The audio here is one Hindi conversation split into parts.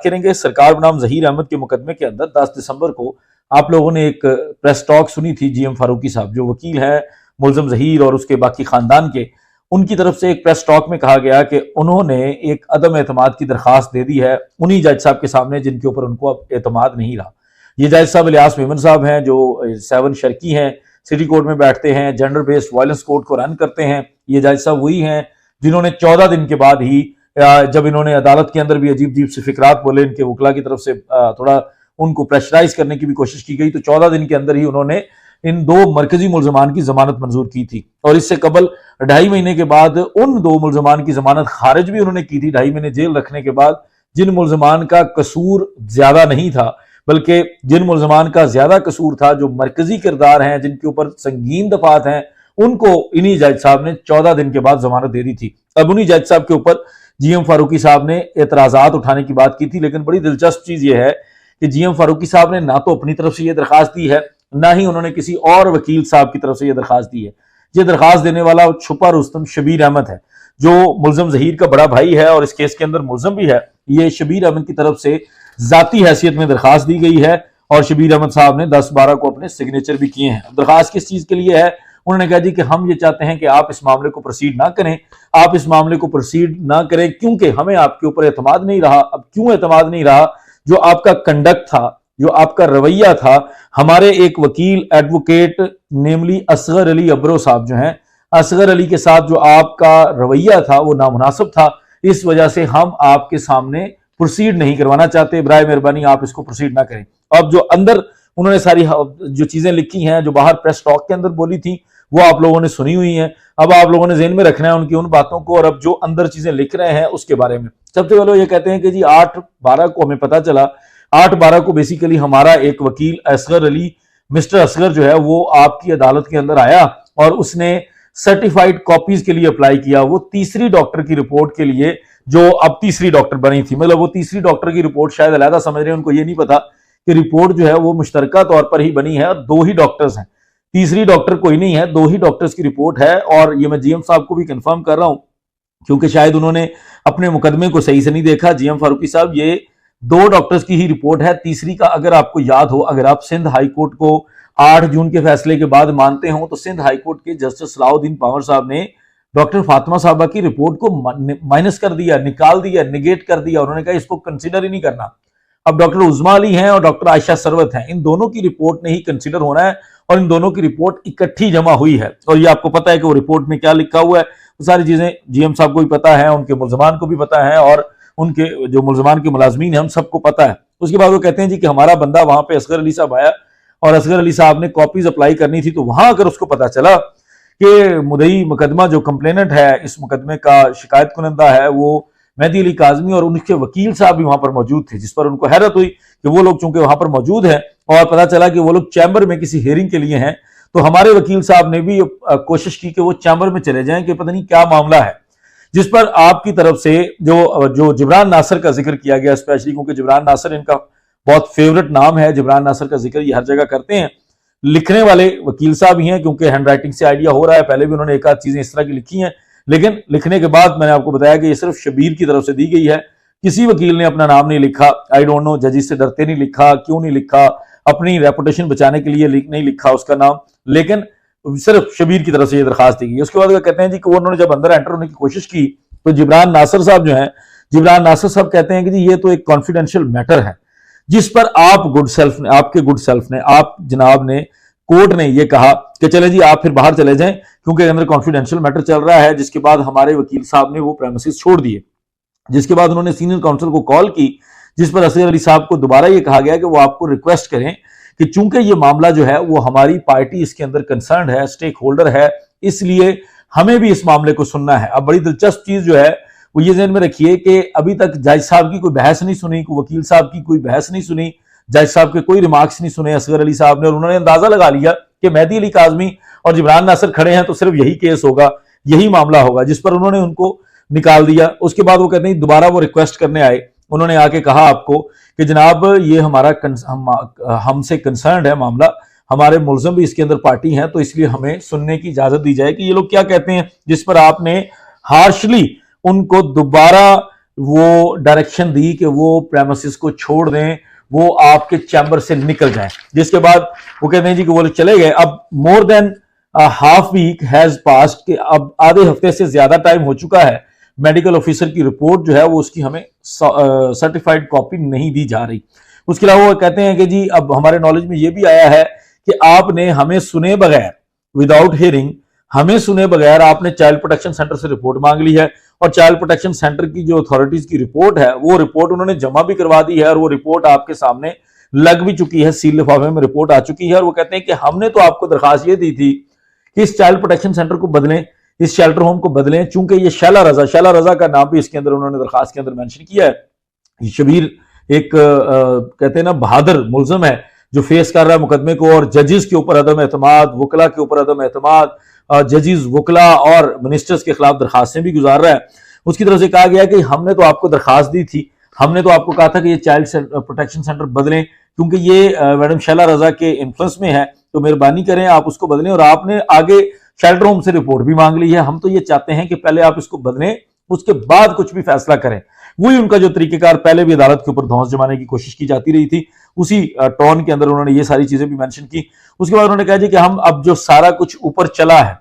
करेंगे सरकार बनाम जहीर अहमद के मुकदमे के अंदर 10 दिसंबर को आप लोगों ने एक प्रेस टॉक सुनी थी। जीएम फारूकी साहब जो वकील है मुलजम जहीर और उसके बाकी खानदान के, उनकी तरफ से एक प्रेस टॉक में कहा गया कि उन्होंने एक अदम एतमाद की दरखास्त दे दी है उन्हीं जज साहब के सामने जिनके ऊपर उनको अब एतमाद नहीं रहा। ये जज साहब इलियास मेमन साहब हैं जो 7 शर्की हैं, सिटी कोर्ट में बैठते हैं, जेंडर बेस्ड वायलेंस कोर्ट को रन करते हैं। ये जज साहब वही हैं जिन्होंने 14 दिन के बाद ही, जब इन्होंने अदालत के अंदर भी अजीब अजीब से फिक्रात बोले, इनके वकला की तरफ से थोड़ा उनको प्रेशराइज करने की भी कोशिश की गई, तो 14 दिन के अंदर ही उन्होंने इन 2 मरकजी मुलजमान की जमानत मंजूर की थी। और इससे कबल 2.5 महीने के बाद उन 2 मुलजमान की जमानत खारिज भी उन्होंने की थी, 2.5 महीने जेल रखने के बाद। जिन मुलजमान का कसूर ज्यादा नहीं था, बल्कि जिन मुलजमान का ज्यादा कसूर था, जो मरकजी किरदार हैं, जिनके ऊपर संगीन दफात हैं, उनको इन्हीं जज साहब ने 14 दिन के बाद जमानत दे दी थी। अब उन्हीं जज साहब के ऊपर जीएम फारूकी साहब ने एतराजात उठाने की बात की थी। लेकिन बड़ी दिलचस्प चीज यह है कि जीएम फारूकी साहब ने ना तो अपनी तरफ से यह दरखास्त दी है, ना ही उन्होंने किसी और वकील साहब की तरफ से यह दरखास्त दी है। यह दरखास्त देने वाला छुपा रुस्तम शबीर अहमद है, जो मुलजम जहीर का बड़ा भाई है और इस केस के अंदर मुलजम भी है। ये शबीर अहमद की तरफ से जाती हैसियत में दरखास्त दी गई है और शबीर अहमद साहब ने 10-12 को अपने सिग्नेचर भी किए हैं। दरखास्त किस चीज के लिए है? उन्होंने कहा जी कि हम ये चाहते हैं कि आप इस मामले को प्रोसीड ना करें, आप इस मामले को प्रोसीड ना करें क्योंकि हमें आपके ऊपर एतमाद नहीं रहा। अब क्यों एतमाद नहीं रहा? जो आपका कंडक्ट था, जो आपका रवैया था, हमारे एक वकील एडवोकेट नेमली असगर अली अब्रो साहब जो हैं, असगर अली के साथ जो आपका रवैया था वो नामुनासिब था। इस वजह से हम आपके सामने प्रोसीड नहीं करवाना चाहते, बराए मेहरबानी आप इसको प्रोसीड ना करें। अब जो अंदर उन्होंने सारी जो चीजें लिखी हैं, जो बाहर प्रेस टॉक के अंदर बोली थी, वो आप लोगों ने सुनी हुई हैं। अब आप लोगों ने ज़हन में रखना है उनकी उन बातों को, और अब जो अंदर चीजें लिख रहे हैं उसके बारे में। सबसे पहले ये कहते हैं कि जी 8/12 को हमें पता चला, 8/12 को बेसिकली हमारा एक वकील असगर अली, मिस्टर असगर जो है वो आपकी अदालत के अंदर आया और उसने सर्टिफाइड कॉपीज के लिए अप्लाई किया। वो तीसरी डॉक्टर की रिपोर्ट के लिए, जो अब तीसरी डॉक्टर बनी थी, मतलब वो तीसरी डॉक्टर की रिपोर्ट शायद अलहदा समझ रहे हैं, उनको ये नहीं पता कि रिपोर्ट जो है वो मुश्तरका तौर पर ही बनी है और 2 ही डॉक्टर्स हैं, तीसरी डॉक्टर कोई नहीं है, 2 ही डॉक्टर्स की रिपोर्ट है। और ये मैं जीएम साहब को भी कंफर्म कर रहा हूं क्योंकि शायद उन्होंने अपने मुकदमे को सही से नहीं देखा। जीएम फारूकी साहब, ये 2 डॉक्टर्स की ही रिपोर्ट है, तीसरी का अगर आपको याद हो, अगर आप सिंध हाई कोर्ट को 8 जून के फैसले के बाद मानते हो, तो सिंध हाई कोर्ट के जस्टिस सलाउद्दीन पंवर साहब ने डॉक्टर फातिमा साहबा की रिपोर्ट को माइनस कर दिया, निकाल दिया, निगेट कर दिया। उन्होंने कहा इसको कंसिडर ही नहीं करना। अब डॉक्टर उज़मा अली हैं और डॉक्टर आयशा सरवत हैं, इन दोनों की रिपोर्ट ने ही कंसिडर होना है और इन दोनों की रिपोर्ट इकट्ठी जमा हुई है। और ये आपको पता है कि वो रिपोर्ट में क्या लिखा हुआ है, वो सारी चीजें जीएम साहब को भी पता है, उनके मुलजमान को भी पता है और उनके जो मुलजमान के मुलाजमीन है हम सबको पता है। उसके बाद वो कहते हैं जी कि हमारा बंदा वहां पे असगर अली साहब आया और असगर अली साहब ने कॉपीज अप्लाई करनी थी, तो वहां अगर उसको पता चला कि मुदई मुकदमा जो कंप्लेनेंट है, इस मुकदमे का शिकायत कुनंदा है, वो मेहदी अली काजमी और उनके वकील साहब भी वहां पर मौजूद थे, जिस पर उनको हैरत हुई कि वो लोग चूंकि वहां पर मौजूद हैं और पता चला कि वो लोग चैम्बर में किसी हियरिंग के लिए हैं, तो हमारे वकील साहब ने भी कोशिश की कि वो चैम्बर में चले जाएं कि पता नहीं क्या मामला है। जिस पर आपकी तरफ से जो जिब्रान नासिर का जिक्र किया गया, स्पेशली क्योंकि जिब्रान नासिर इनका बहुत फेवरेट नाम है, जिब्रान नासिर का जिक्र ये हर जगह करते हैं। लिखने वाले वकील साहब ही हैं क्योंकि हैंडराइटिंग से आइडिया हो रहा है, पहले भी उन्होंने एक आध चीजें इस तरह की लिखी हैं, लेकिन लिखने के बाद मैंने आपको बताया कि ये सिर्फ शबीर की तरफ से दी गई है, किसी वकील ने अपना नाम नहीं लिखा। आई डोंट नो, जजिस से डरते नहीं लिखा, क्यों नहीं लिखा, अपनी रेपुटेशन बचाने के लिए नहीं लिखा उसका नाम, लेकिन सिर्फ शबीर की तरफ से ये दरखास्त दी गई। उसके बाद वो कहते हैं जी कि उन्होंने जब अंदर एंटर होने की कोशिश की तो जिब्रान नासिर साहब जो हैं, जिब्रान नासिर साहब कहते हैं कि जी ये तो एक कॉन्फिडेंशियल मैटर है, जिस पर आप गुड सेल्फ ने, आपके गुड सेल्फ ने, आप जनाब ने, कोर्ट ने ये कहा कि चले जी आप फिर बाहर चले जाएं क्योंकि अंदर कॉन्फिडेंशियल मैटर चल रहा है। जिसके बाद हमारे वकील साहब ने वो प्रेमिसेस छोड़ दिए। जिसके बाद उन्होंने सीनियर काउंसिल को कॉल की, जिस पर असगर अली साहब को दोबारा ये कहा गया कि वो आपको रिक्वेस्ट करें कि चूंकि ये मामला जो है वो हमारी पार्टी इसके अंदर कंसर्न है, स्टेक होल्डर है, इसलिए हमें भी इस मामले को सुनना है। अब बड़ी दिलचस्प चीज जो है वो ये ज़हन में रखिए कि अभी तक जज साहब की कोई बहस नहीं सुनी, वकील साहब की कोई बहस नहीं सुनी, जज साहब के कोई रिमार्क्स नहीं सुने असगर अली साहब ने, और उन्होंने अंदाजा लगा लिया कि मेहदी अली काजमी और जिब्रान नासिर खड़े हैं तो सिर्फ यही केस होगा, यही मामला होगा, जिस पर उन्होंने उनको निकाल दिया। उसके बाद वो कहते हैं दोबारा वो रिक्वेस्ट करने आए, उन्होंने आके कहा आपको कि जनाब ये हमारा हमसे कंसर्न है मामला, हमारे मुलजम भी इसके अंदर पार्टी हैं, तो इसलिए हमें सुनने की इजाजत दी जाए कि ये लोग क्या कहते हैं। जिस पर आपने हार्शली उनको दोबारा वो डायरेक्शन दी कि वो प्रेमिसेस को छोड़ दें, वो आपके चैम्बर से निकल जाएं। जिसके बाद वो कहते हैं जी कि वो लोग चले गए। अब more than half week has passed, कि अब आधे हफ्ते से ज्यादा टाइम हो चुका है। मेडिकल ऑफिसर की रिपोर्ट जो है वो उसकी हमें सर्टिफाइड कॉपी नहीं दी जा रही। उसके अलावा वो कहते हैं कि जी अब हमारे नॉलेज में ये भी आया है कि आपने हमें सुने बगैर, विदाउट हियरिंग, हमें सुने बगैर आपने चाइल्ड प्रोटेक्शन सेंटर से रिपोर्ट मांग ली है, और चाइल्ड प्रोटेक्शन सेंटर की जो अथॉरिटीज की रिपोर्ट है वो रिपोर्ट उन्होंने जमा भी करवा दी है, और वो रिपोर्ट आपके सामने लग भी चुकी है, सील लिफाफे में रिपोर्ट आ चुकी है। और वो कहते हैं कि हमने तो आपको दरखास्त ये दी थी कि इस चाइल्ड प्रोटेक्शन सेंटर को बदलें, इस शेल्टर होम को बदलें, चूंकि ये शैला रजा का नाम भी इसके अंदर उन्होंने दरखास्त के अंदर मेंशन किया है। शबीर एक कहते हैं ना बहादुर मुलजम है जो फेस कर रहा है मुकदमे को, और जजेस के ऊपर अदम एतमाद, वकला के ऊपर अदम एतमाद, जजेस, वकला और मिनिस्टर्स के खिलाफ दरखास्तें भी गुजार रहा है। उसकी तरफ से कहा गया कि हमने तो आपको दरखास्त दी थी, हमने तो आपको कहा था कि ये चाइल्ड प्रोटेक्शन सेंटर बदलें, क्योंकि ये मैडम शैला रजा के इन्फ्लुएंस में है, तो मेहरबानी करें आप उसको बदलें। और आपने आगे शेल्टर होम से रिपोर्ट भी मांग ली है। हम तो ये चाहते हैं कि पहले आप इसको बदलें, उसके बाद कुछ भी फैसला करें। वही उनका जो तरीकेकार पहले भी अदालत के ऊपर धौंस जमाने की कोशिश की जाती रही थी, उसी टोन के अंदर उन्होंने ये सारी चीजें भी मेंशन की। उसके बाद उन्होंने कहा जी कि हम अब जो सारा कुछ ऊपर चला है,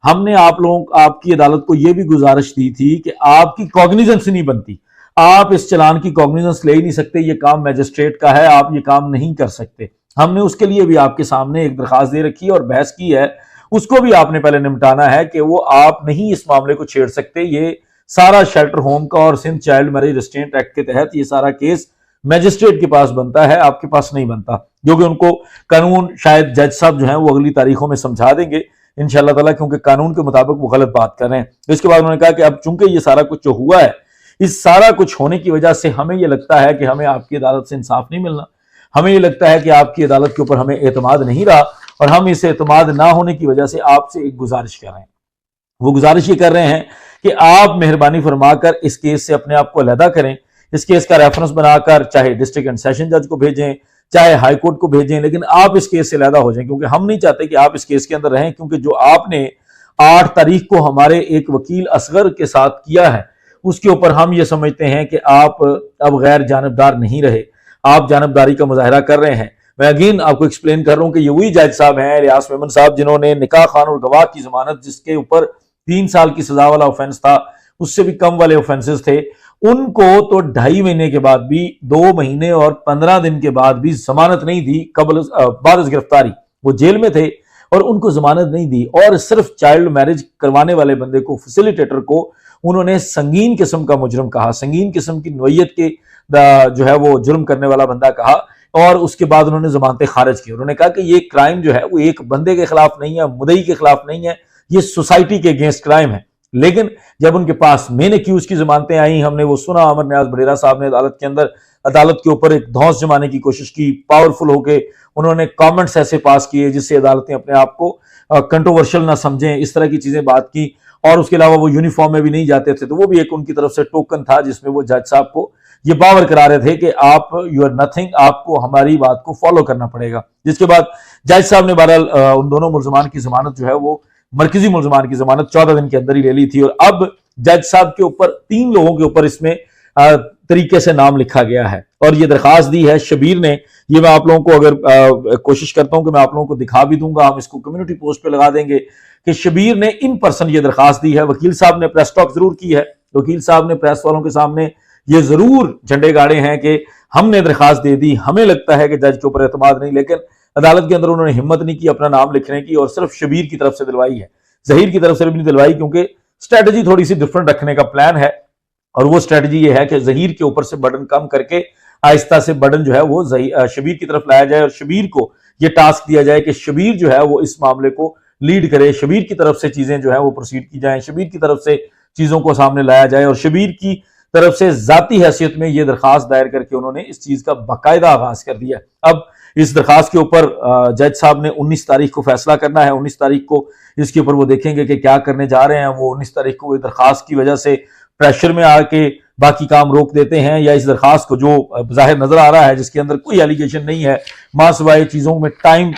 हमने आप लोगों आपकी अदालत को यह भी गुजारिश दी थी कि आपकी कॉग्निजेंस नहीं बनती, आप इस चलान की कॉग्निजेंस ले ही नहीं सकते, ये काम मैजिस्ट्रेट का है, आप ये काम नहीं कर सकते। हमने उसके लिए भी आपके सामने एक दरखास्त दे रखी है और बहस की है, उसको भी आपने पहले निपटाना है कि वो आप नहीं इस मामले को छेड़ सकते। ये सारा शेल्टर होम का और Sindh child marriage restraint act के तहत ये सारा केस मैजिस्ट्रेट के पास बनता है, आपके पास नहीं बनता, जो कि उनको कानून शायद जज साहब जो है वो अगली तारीखों में समझा देंगे इंशाल्लाह ताला, क्योंकि कानून के मुताबिक वो गलत बात कर रहे हैं। इसके बाद उन्होंने कहा कि अब चूंकि ये सारा कुछ जो हुआ है, इस सारा कुछ होने की वजह से हमें यह लगता है कि हमें आपकी अदालत से इंसाफ नहीं मिलना, हमें ये लगता है कि आपकी अदालत के ऊपर हमें एतमाद नहीं रहा, और हम इस एतमाद ना होने की वजह से आपसे एक गुजारिश कर रहे हैं। वो गुजारिश ये कर रहे हैं कि आप मेहरबानी फरमाकर इस केस से अपने आप को अलहदा करें, इस केस का रेफरेंस बनाकर चाहे डिस्ट्रिक्ट एंड सेशन जज को भेजें, चाहे हाई कोर्ट को भेजें, लेकिन आप इस केस से अलहदा हो जाएं, क्योंकि हम नहीं चाहते कि आप इस केस के अंदर रहें। क्योंकि जो आपने 8 तारीख को हमारे एक वकील असगर के साथ किया है, उसके ऊपर हम ये समझते हैं कि आप अब गैर जानबदार नहीं रहे, आप जानबदारी का मुजाहरा कर रहे हैं। मैं अगेन आपको एक्सप्लेन कर रहा हूं कि ये वही जज साहब हैं, रियाज मेमन साहब, जिन्होंने निकाह खान और गवाह की जमानत, जिसके ऊपर 3 साल की सजा वाला ऑफेंस था, उससे भी कम वाले ऑफेंसेस थे, उनको तो 2.5 महीने के बाद भी, 2 महीने और 15 दिन के बाद भी जमानत नहीं दी। बाद गिरफ्तारी वो जेल में थे और उनको जमानत नहीं दी, और सिर्फ चाइल्ड मैरिज करवाने वाले बंदे को, फैसिलिटेटर को, उन्होंने संगीन किस्म का मुजरम कहा, संगीन किस्म की नोयत के जो है वो जुर्म करने वाला बंदा कहा, और उसके बाद उन्होंने जमानतें खारिज की। उन्होंने कहा कि ये क्राइम जो है वो एक बंदे के खिलाफ नहीं है, मुदई के खिलाफ नहीं है, ये सोसाइटी के अगेंस्ट क्राइम है। लेकिन जब उनके पास मेन एक्यूज की जमानतें आई, हमने वो सुना, अमर नियाज बडेरा साहब ने अदालत के अंदर अदालत के ऊपर एक धौंस जमाने की कोशिश की, पावरफुल होके उन्होंने कमेंट्स ऐसे पास किए जिससे अदालतें अपने आप को कंट्रोवर्शियल ना समझें, इस तरह की चीजें बात की। और उसके अलावा वो यूनिफॉर्म में भी नहीं जाते थे, तो वो भी एक उनकी तरफ से टोकन था जिसमें वो जज साहब को ये बावर करा रहे थे कि आप यू आर नथिंग, आपको हमारी बात को फॉलो करना पड़ेगा। जिसके बाद जज साहब ने बहरहाल उन दोनों मुलजमान की जमानत जो है वो मरकजी मुलजमान की जमानत 14 दिन के अंदर ही ले ली थी, और अब जज साहब के ऊपर 3 लोगों के ऊपर इसमें तरीके से नाम लिखा गया है, और ये दरखास्त दी है शबीर ने। ये मैं आप लोगों को अगर कोशिश करता हूं कि मैं आप लोगों को दिखा भी दूंगा, हम इसको कम्युनिटी पोस्ट पे लगा देंगे कि शबीर ने इन पर्सन ये दरखास्त दी है। वकील साहब ने प्रेस टॉक जरूर की है, वकील साहब ने प्रेस वालों के सामने ये जरूर झंडे गाड़े हैं कि हमने दरखास्त दे दी, हमें लगता है कि जज के ऊपर एतमाद नहीं, लेकिन अदालत के अंदर उन्होंने हिम्मत नहीं की अपना नाम लिखने की, और सिर्फ शबीर की तरफ से दिलवाई है, जहीर की तरफ से भी नहीं दिलवाई, क्योंकि स्ट्रेटजी थोड़ी सी डिफरेंट रखने का प्लान है। और वो स्ट्रेटजी ये है कि जहीर के ऊपर से बर्डन कम करके आहिस्ता से बर्डन जो है वो शबीर की तरफ लाया जाए, और शबीर को ये टास्क दिया जाए कि शबीर जो है वो इस मामले को लीड करे, शबीर की तरफ से चीजें जो है वो प्रोसीड की जाए, शबीर की तरफ से चीजों को सामने लाया जाए। और शबीर की तरफ से जाती हैसियत में ये दरखास्त दायर करके उन्होंने इस चीज का बाकायदा आगाज कर दिया। अब इस दरखास्त के ऊपर जज साहब ने 19 तारीख को फैसला करना है। 19 तारीख को इसके ऊपर वो देखेंगे कि क्या करने जा रहे हैं। वो 19 तारीख को दरखास्त की वजह से प्रेशर में आके बाकी काम रोक देते हैं, या इस दरखास्त को जो जाहिर नजर आ रहा है जिसके अंदर कोई एलिगेशन नहीं है, मां सिवाय चीजों में टाइम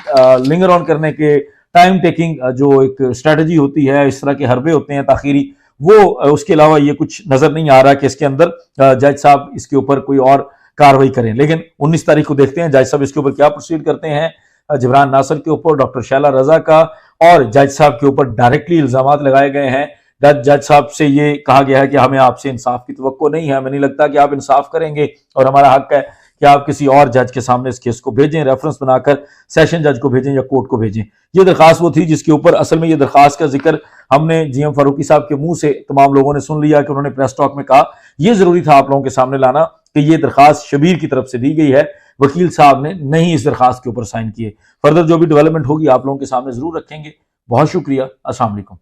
लिंगर ऑन करने के, टाइम टेकिंग जो एक स्ट्रेटजी होती है, इस तरह के हरबे होते हैं ताखीरी, वो उसके अलावा ये कुछ नजर नहीं आ रहा कि इसके अंदर जज साहब इसके ऊपर कोई और कार्रवाई करें। लेकिन 19 तारीख को देखते हैं जज साहब इसके ऊपर क्या प्रोसीड करते हैं। जबरान नासिर के ऊपर, डॉक्टर शैला रजा का और जज साहब के ऊपर डायरेक्टली इल्जाम लगाए गए हैं। जज साहब से ये कहा गया है कि हमें आपसे इंसाफ की तवक्को नहीं है, हमें नहीं लगता कि आप इंसाफ करेंगे और हमारा हक है कि आप किसी और जज के सामने इस केस को भेजें, रेफरेंस बनाकर सेशन जज को भेजें या कोर्ट को भेजें। ये दरखास्त वो थी जिसके ऊपर असल में ये दरखास्त का जिक्र हमने जीएम फारूकी साहब के मुंह से तमाम लोगों ने सुन लिया कि उन्होंने प्रेस टॉक में कहा। यह जरूरी था आप लोगों के सामने लाना कि यह दरखास्त शबीर की तरफ से दी गई है, वकील साहब ने नहीं इस दरखास्त के ऊपर साइन किए। फर्दर जो भी डेवलपमेंट होगी आप लोगों के सामने जरूर रखेंगे। बहुत शुक्रिया। अस्सलाम वालेकुम।